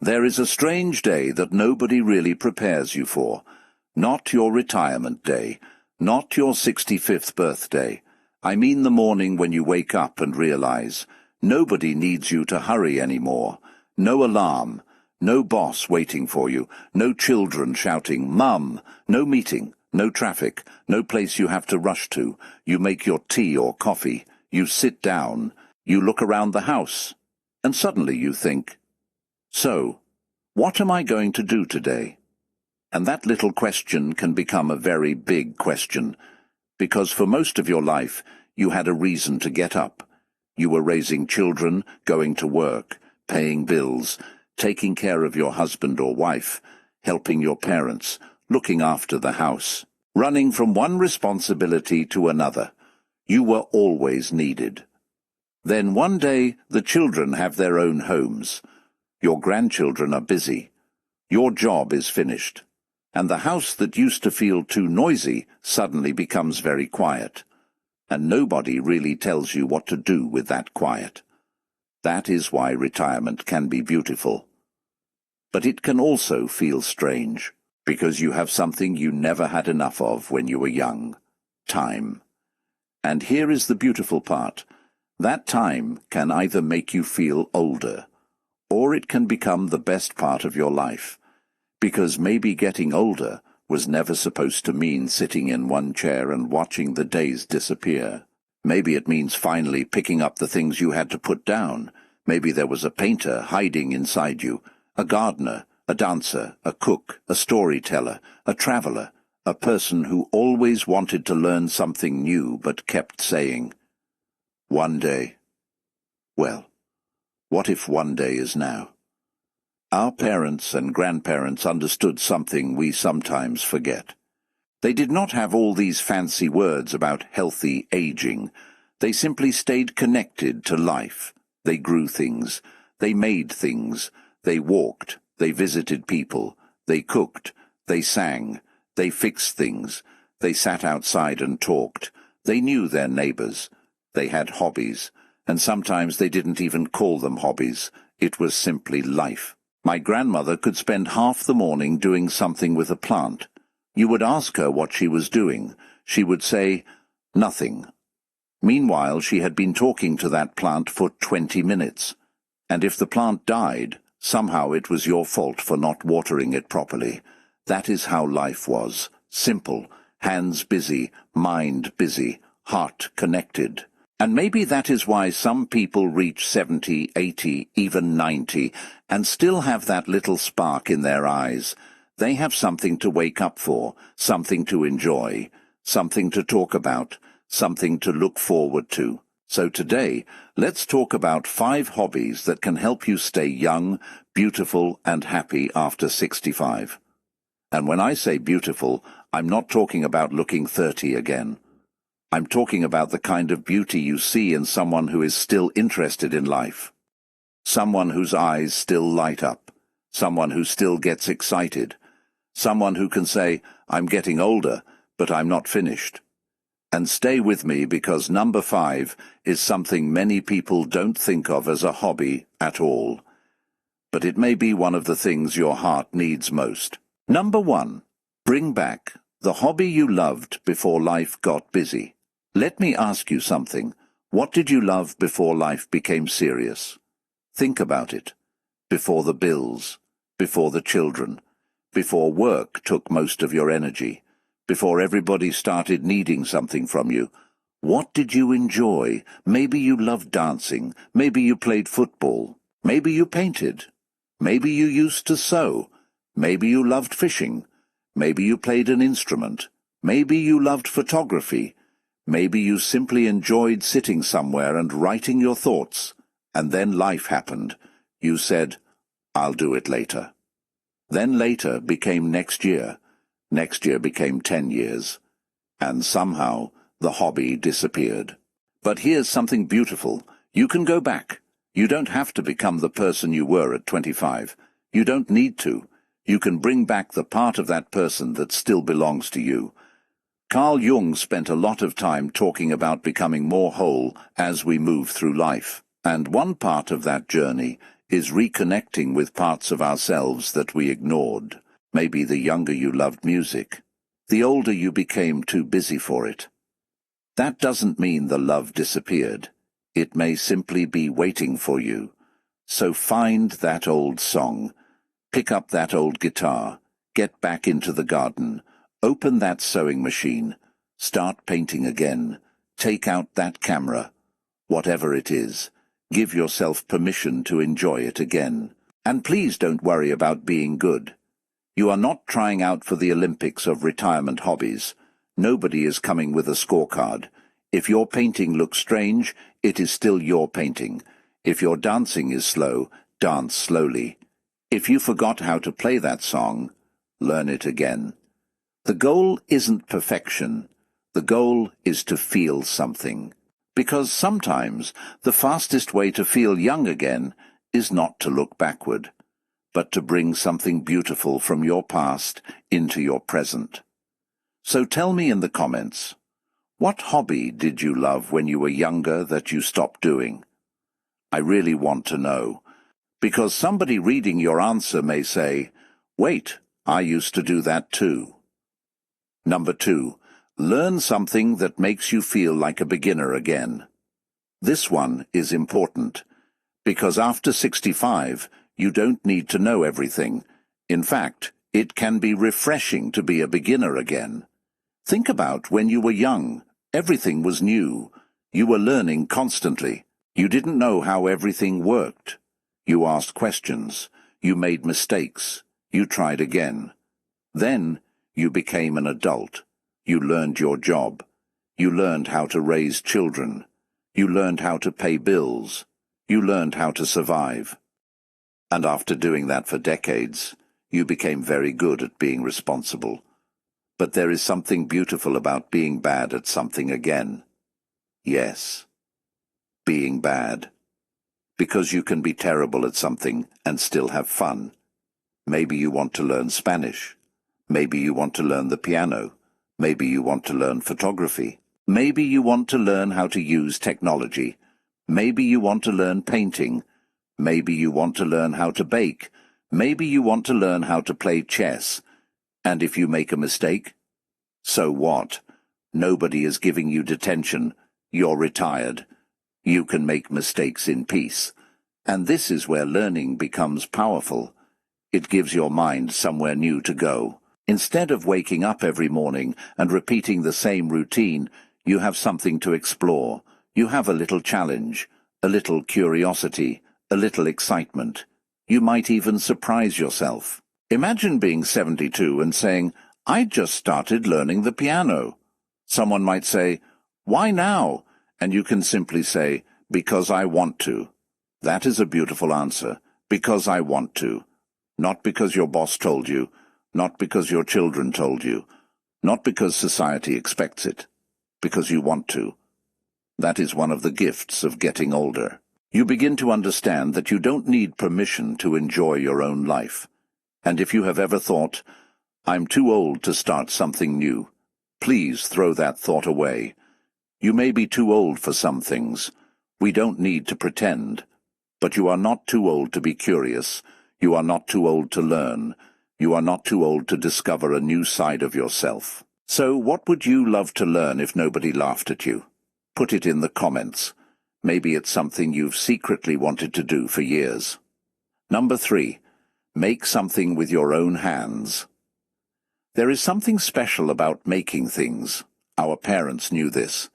There is a strange day that nobody really prepares you for. Not your retirement day, not your 65th birthday. I mean the morning when you wake up and realize nobody needs you to hurry anymore. No alarm, no boss waiting for you, no children shouting, "Mum!" No meeting, no traffic, no place you have to rush to. You make your tea or coffee, you sit down, you look around the house, and suddenly you think, so, what am I going to do today? And that little question can become a very big question, because for most of your life you had a reason to get up. You were raising children, going to work, paying bills, taking care of your husband or wife, helping your parents, looking after the house, running from one responsibility to another. You were always needed. Then one day the children have their own homes. Your grandchildren are busy. Your job is finished. And the house that used to feel too noisy suddenly becomes very quiet. And nobody really tells you what to do with that quiet. That is why retirement can be beautiful. But it can also feel strange, because you have something you never had enough of when you were young: time. And here is the beautiful part. That time can either make you feel older, or it can become the best part of your life, because maybe getting older was never supposed to mean sitting in one chair and watching the days disappear. Maybe it means finally picking up the things you had to put down. Maybe there was a painter hiding inside you, a gardener, a dancer, a cook, a storyteller, a traveler, a person who always wanted to learn something new but kept saying, "One day." Well, what if one day is now? Our parents and grandparents understood something we sometimes forget. They did not have all these fancy words about healthy aging. They simply stayed connected to life. They grew things. They made things. They walked. They visited people. They cooked. They sang. They fixed things. They sat outside and talked. They knew their neighbors. They had hobbies. And sometimes they didn't even call them hobbies. It was simply life. My grandmother could spend half the morning doing something with a plant. You would ask her what she was doing. She would say, "Nothing." Meanwhile, she had been talking to that plant for 20 minutes. And if the plant died, somehow it was your fault for not watering it properly. That is how life was. Simple. Hands busy, mind busy, heart connected. And maybe that is why some people reach 70, 80, even 90, and still have that little spark in their eyes. They have something to wake up for, something to enjoy, something to talk about, something to look forward to. So today, let's talk about 5 hobbies that can help you stay young, beautiful, and happy after 65. And when I say beautiful, I'm not talking about looking 30 again. I'm talking about the kind of beauty you see in someone who is still interested in life. Someone whose eyes still light up. Someone who still gets excited. Someone who can say, "I'm getting older, but I'm not finished." And stay with me, because number 5 is something many people don't think of as a hobby at all. But it may be one of the things your heart needs most. Number 1. Bring back the hobby you loved before life got busy. Let me ask you something. What did you love before life became serious? Think about it. Before the bills, before the children, before work took most of your energy, before everybody started needing something from you. What did you enjoy? Maybe you loved dancing. Maybe you played football. Maybe you painted. Maybe you used to sew. Maybe you loved fishing. Maybe you played an instrument. Maybe you loved photography. Maybe you simply enjoyed sitting somewhere and writing your thoughts. And then life happened. You said, "I'll do it later." Then later became next year. Next year became 10 years. And somehow the hobby disappeared. But here's something beautiful. You can go back. You don't have to become the person you were at 25. You don't need to. You can bring back the part of that person that still belongs to you. Carl Jung spent a lot of time talking about becoming more whole as we move through life. And one part of that journey is reconnecting with parts of ourselves that we ignored. Maybe the younger you loved music, the older you became too busy for it. That doesn't mean the love disappeared. It may simply be waiting for you. So find that old song, pick up that old guitar, get back into the garden, open that sewing machine, start painting again, take out that camera. Whatever it is, give yourself permission to enjoy it again. And please don't worry about being good. You are not trying out for the Olympics of retirement hobbies. Nobody is coming with a scorecard. If your painting looks strange, it is still your painting. If your dancing is slow, dance slowly. If you forgot how to play that song, learn it again. The goal isn't perfection. The goal is to feel something. Because sometimes the fastest way to feel young again is not to look backward, but to bring something beautiful from your past into your present. So tell me in the comments, what hobby did you love when you were younger that you stopped doing? I really want to know, because somebody reading your answer may say, wait, I used to do that too. Number 2, learn something that makes you feel like a beginner again. This one is important, because after 65, you don't need to know everything. In fact, it can be refreshing to be a beginner again. Think about when you were young. Everything was new. You were learning constantly. You didn't know how everything worked. You asked questions. You made mistakes. You tried again. Then you became an adult. You learned your job. You learned how to raise children. You learned how to pay bills. You learned how to survive. And after doing that for decades, you became very good at being responsible. But there is something beautiful about being bad at something again. Yes, being bad. Because you can be terrible at something and still have fun. Maybe you want to learn Spanish. Maybe you want to learn the piano. Maybe you want to learn photography. Maybe you want to learn how to use technology. Maybe you want to learn painting. Maybe you want to learn how to bake. Maybe you want to learn how to play chess. And if you make a mistake, so what? Nobody is giving you detention. You're retired. You can make mistakes in peace. And this is where learning becomes powerful. It gives your mind somewhere new to go. Instead of waking up every morning and repeating the same routine, you have something to explore. You have a little challenge, a little curiosity, a little excitement. You might even surprise yourself. Imagine being 72 and saying, I just started learning the piano. Someone might say, why now? And you can simply say, because I want to. That is a beautiful answer. Because I want to. Not because your boss told you. Not because your children told you. Not because society expects it. Because you want to. That is one of the gifts of getting older. You begin to understand that you don't need permission to enjoy your own life. And if you have ever thought, I'm too old to start something new, please throw that thought away. You may be too old for some things. We don't need to pretend. But you are not too old to be curious. You are not too old to learn. You are not too old to discover a new side of yourself. So what would you love to learn if nobody laughed at you? Put it in the comments. Maybe it's something you've secretly wanted to do for years. Number 3. Make something with your own hands. There is something special about making things. Our parents knew this.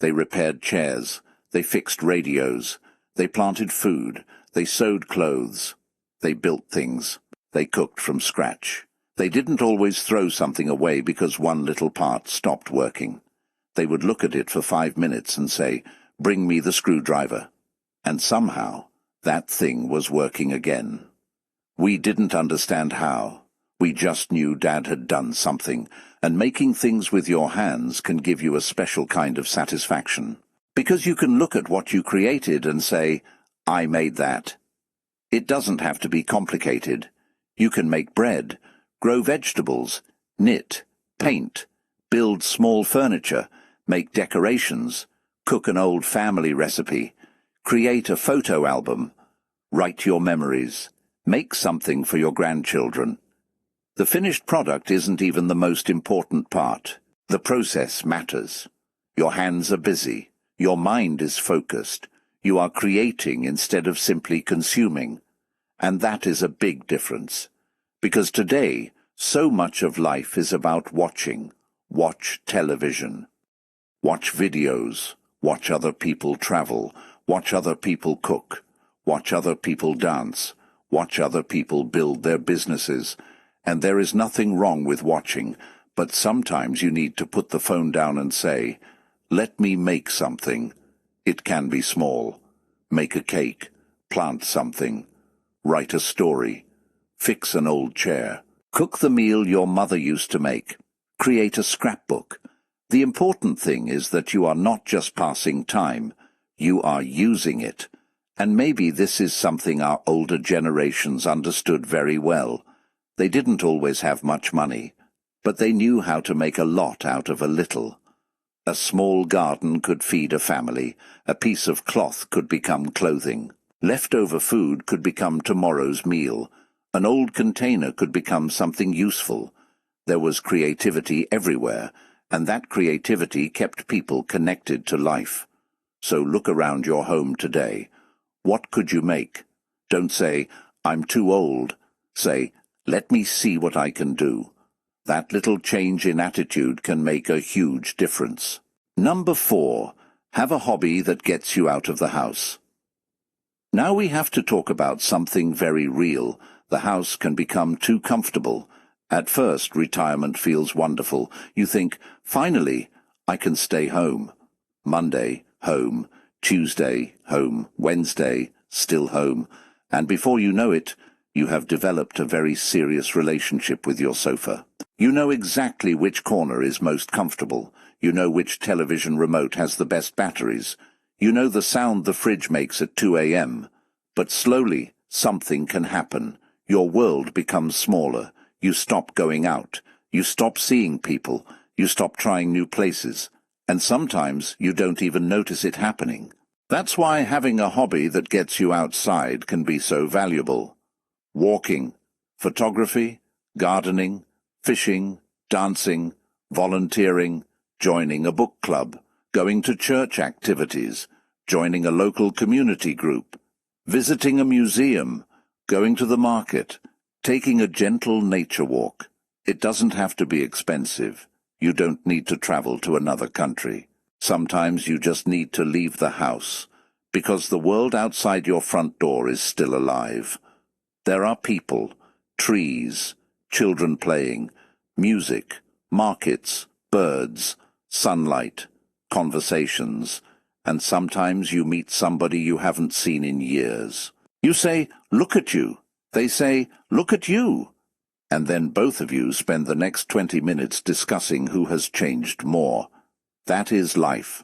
They repaired chairs. They fixed radios. They planted food. They sewed clothes. They built things. They cooked from scratch. They didn't always throw something away because one little part stopped working. They would look at it for 5 minutes and say, bring me the screwdriver. And somehow, that thing was working again. We didn't understand how. We just knew Dad had done something, and making things with your hands can give you a special kind of satisfaction. Because you can look at what you created and say, I made that. It doesn't have to be complicated. You can make bread, grow vegetables, knit, paint, build small furniture, make decorations, cook an old family recipe, create a photo album, Write your memories. Make something for your grandchildren. The finished product isn't even the most important part. The process matters. Your hands are busy. Your mind is focused. You are creating instead of simply consuming. And that is a big difference. Because today, so much of life is about watching. Watch television. Watch videos. Watch other people travel. Watch other people cook. Watch other people dance. Watch other people build their businesses. And there is nothing wrong with watching, but sometimes you need to put the phone down and say, "Let me make something." It can be small. Make a cake. Plant something. Write a story. Fix an old chair. Cook the meal your mother used to make. Create a scrapbook. The important thing is that you are not just passing time. You are using it. And maybe this is something our older generations understood very well. They didn't always have much money, but they knew how to make a lot out of a little. A small garden could feed a family. A piece of cloth could become clothing. Leftover food could become tomorrow's meal. An old container could become something useful. There was creativity everywhere, and that creativity kept people connected to life. So look around your home today. What could you make? Don't say, "I'm too old." Say, "Let me see what I can do." That little change in attitude can make a huge difference. Number 4, have a hobby that gets you out of the house. Now we have to talk about something very real. The house can become too comfortable. At first, retirement feels wonderful. You think, finally, I can stay home. Monday, home. Tuesday, home. Wednesday, still home. And before you know it, you have developed a very serious relationship with your sofa. You know exactly which corner is most comfortable. You know which television remote has the best batteries. You know the sound the fridge makes at 2 a.m. But slowly, something can happen. Your world becomes smaller. You stop going out. You stop seeing people. You stop trying new places. And sometimes you don't even notice it happening. That's why having a hobby that gets you outside can be so valuable. Walking, photography, gardening, fishing, dancing, volunteering, joining a book club, going to church activities, joining a local community group, visiting a museum, going to the market, taking a gentle nature walk. It doesn't have to be expensive. You don't need to travel to another country. Sometimes you just need to leave the house, because the world outside your front door is still alive. There are people, trees, children playing, music, markets, birds, sunlight, conversations, and sometimes you meet somebody you haven't seen in years. You say, "Look at you." They say, "Look at you." And then both of you spend the next 20 minutes discussing who has changed more. That is life.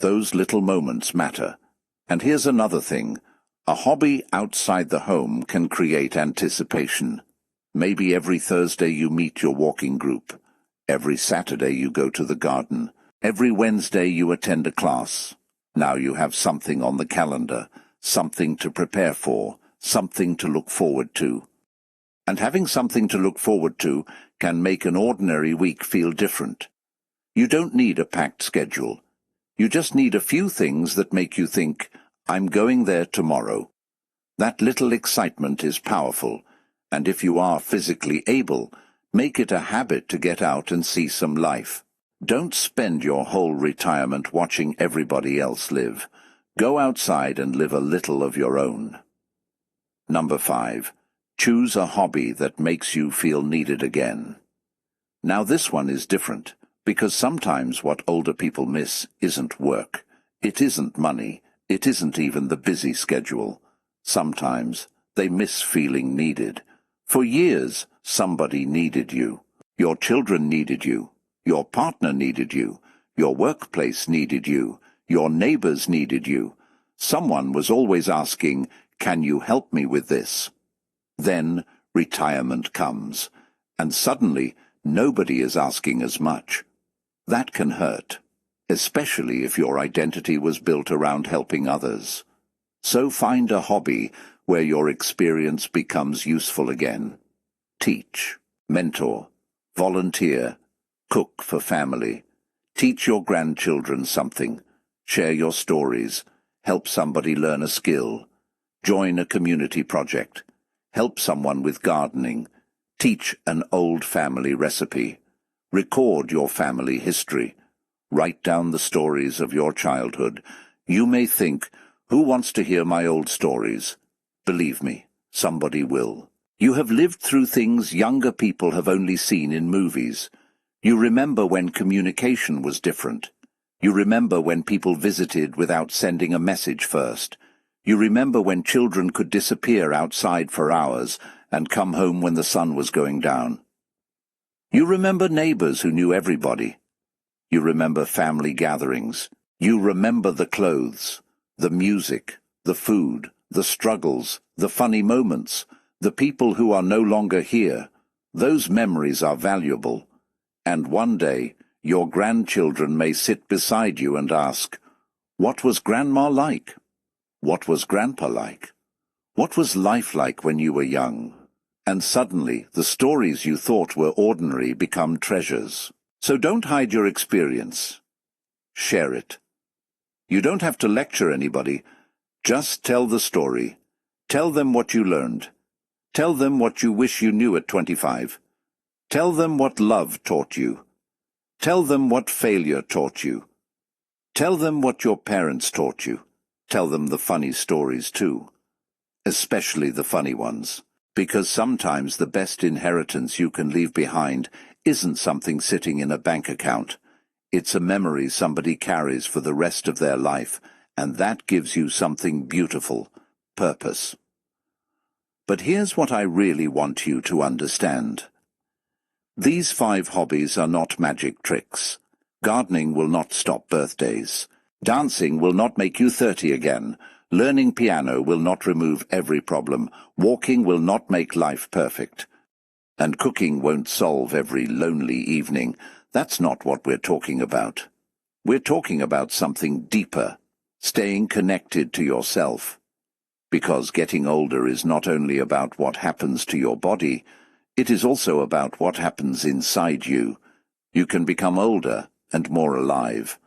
Those little moments matter. And here's another thing. A hobby outside the home can create anticipation. Maybe every Thursday you meet your walking group. Every Saturday you go to the garden. Every Wednesday you attend a class. Now you have something on the calendar, something to prepare for, something to look forward to. And having something to look forward to can make an ordinary week feel different. You don't need a packed schedule. You just need a few things that make you think, "I'm going there tomorrow." That little excitement is powerful, and if you are physically able, make it a habit to get out and see some life. Don't spend your whole retirement watching everybody else live. Go outside and live a little of your own. Number 5. Choose a hobby that makes you feel needed again. Now this one is different, because sometimes what older people miss isn't work. It isn't money. It isn't even the busy schedule. Sometimes they miss feeling needed. For years, somebody needed you. Your children needed you. Your partner needed you. Your workplace needed you. Your neighbors needed you. Someone was always asking, "Can you help me with this?" Then retirement comes, and suddenly nobody is asking as much. That can hurt, especially if your identity was built around helping others. So find a hobby where your experience becomes useful again. Teach, mentor, volunteer, cook for family. Teach your grandchildren something. Share your stories. Help somebody learn a skill. Join a community project. Help someone with gardening. Teach an old family recipe. Record your family history. Write down the stories of your childhood. You may think, who wants to hear my old stories? Believe me, somebody will. You have lived through things younger people have only seen in movies. You remember when communication was different. You remember when people visited without sending a message first. You remember when children could disappear outside for hours and come home when the sun was going down. You remember neighbors who knew everybody. You remember family gatherings. You remember the clothes, the music, the food, the struggles, the funny moments, the people who are no longer here. Those memories are valuable. And one day, your grandchildren may sit beside you and ask, "What was Grandma like? What was Grandpa like? What was life like when you were young?" And suddenly, the stories you thought were ordinary become treasures. So don't hide your experience. Share it. You don't have to lecture anybody. Just tell the story. Tell them what you learned. Tell them what you wish you knew at 25. Tell them what love taught you. Tell them what failure taught you. Tell them what your parents taught you. Tell them the funny stories too. Especially the funny ones. Because sometimes the best inheritance you can leave behind isn't something sitting in a bank account. It's a memory somebody carries for the rest of their life, and that gives you something beautiful, purpose. But here's what I really want you to understand. These 5 hobbies are not magic tricks. Gardening will not stop birthdays. Dancing will not make you 30 again. Learning piano will not remove every problem. Walking will not make life perfect. And cooking won't solve every lonely evening. That's not what we're talking about. We're talking about something deeper, staying connected to yourself. Because getting older is not only about what happens to your body, it is also about what happens inside you. You can become older and more alive,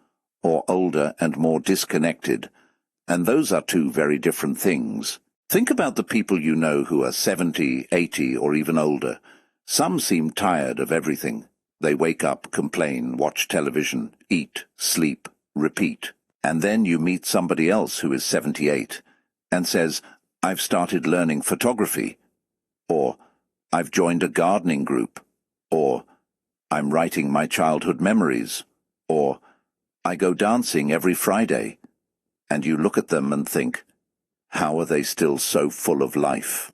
or older and more disconnected, and those are 2 very different things. Think about the people you know who are 70, 80, or even older. Some seem tired of everything. They wake up, complain, watch television, eat, sleep, repeat. And then you meet somebody else who is 78 and says, "I've started learning photography," or "I've joined a gardening group," or "I'm writing my childhood memories," or "I go dancing every Friday." And you look at them and think, how are they still so full of life?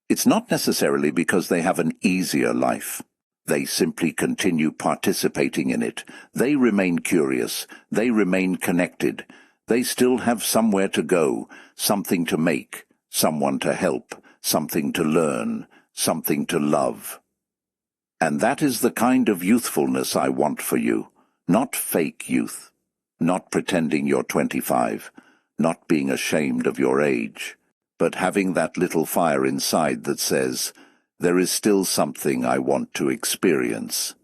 It's not necessarily because they have an easier life. They simply continue participating in it. They remain curious. They remain connected. They still have somewhere to go, something to make, someone to help, something to learn, something to love. And that is the kind of youthfulness I want for you. Not fake youth. Not pretending you're 25. Not being ashamed of your age. But having that little fire inside that says, there is still something I want to experience.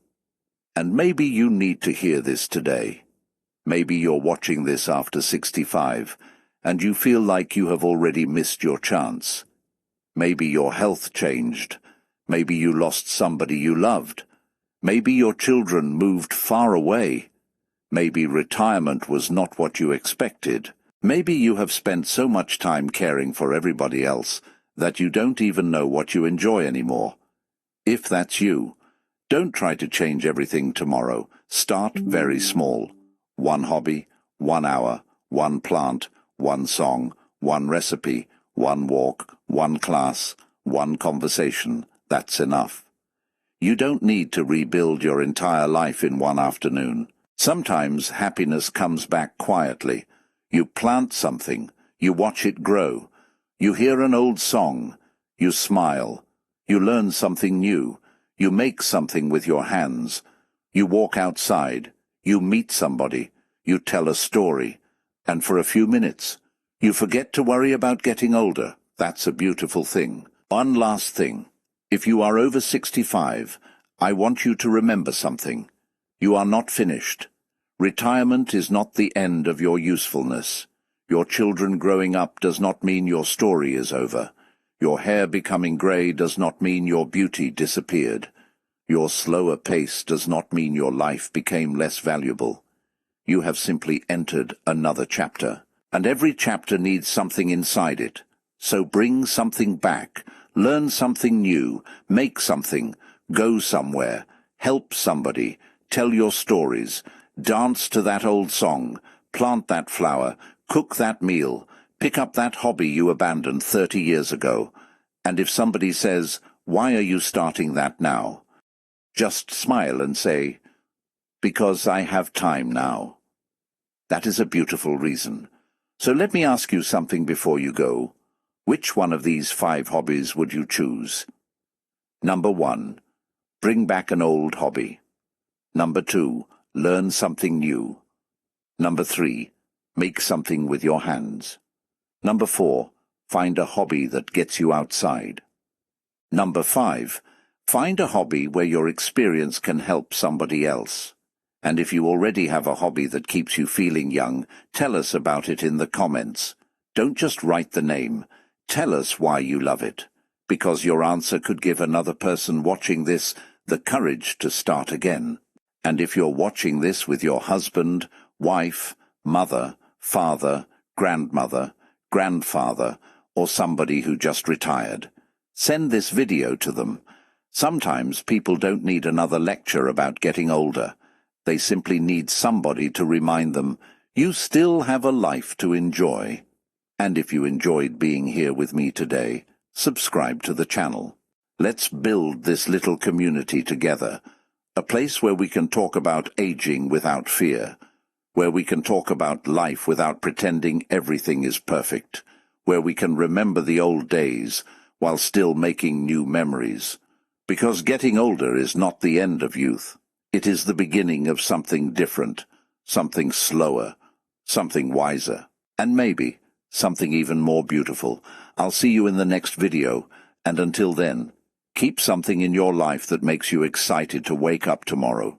And maybe you need to hear this today. Maybe you're watching this after 65, and you feel like you have already missed your chance. Maybe your health changed. Maybe you lost somebody you loved. Maybe your children moved far away. Maybe retirement was not what you expected. Maybe you have spent so much time caring for everybody else that you don't even know what you enjoy anymore. If that's you, don't try to change everything tomorrow. Start very small. 1 hobby, 1 hour, 1 plant, 1 song, 1 recipe, 1 walk, 1 class, 1 conversation. That's enough. You don't need to rebuild your entire life in 1 afternoon. Sometimes happiness comes back quietly. You plant something, you watch it grow. You hear an old song, you smile. You learn something new. You make something with your hands. You walk outside. You meet somebody. You tell a story. And for a few minutes, you forget to worry about getting older. That's a beautiful thing. One last thing. If you are over 65, I want you to remember something. You are not finished. Retirement is not the end of your usefulness. Your children growing up does not mean your story is over. Your hair becoming grey does not mean your beauty disappeared. Your slower pace does not mean your life became less valuable. You have simply entered another chapter, and every chapter needs something inside it. So bring something back, learn something new, make something, go somewhere, help somebody, tell your stories, dance to that old song, plant that flower, cook that meal, pick up that hobby you abandoned 30 years ago. And if somebody says, "Why are you starting that now?" just smile and say, "Because I have time now." That is a beautiful reason. So let me ask you something before you go. Which one of these 5 hobbies would you choose? Number 1, bring back an old hobby. Number 2, learn something new. Number 3, make something with your hands. Number 4, find a hobby that gets you outside. Number 5, find a hobby where your experience can help somebody else. And if you already have a hobby that keeps you feeling young, tell us about it in the comments. Don't just write the name. Tell us why you love it, because your answer could give another person watching this the courage to start again. And if you're watching this with your husband, wife, mother, father, grandmother, grandfather, or somebody who just retired, send this video to them. Sometimes people don't need another lecture about getting older. They simply need somebody to remind them, you still have a life to enjoy. And if you enjoyed being here with me today, subscribe to the channel. Let's build this little community together, a place where we can talk about aging without fear, where we can talk about life without pretending everything is perfect, where we can remember the old days while still making new memories. Because getting older is not the end of youth. It is the beginning of something different, something slower, something wiser, and maybe something even more beautiful. I'll see you in the next video, and until then, keep something in your life that makes you excited to wake up tomorrow.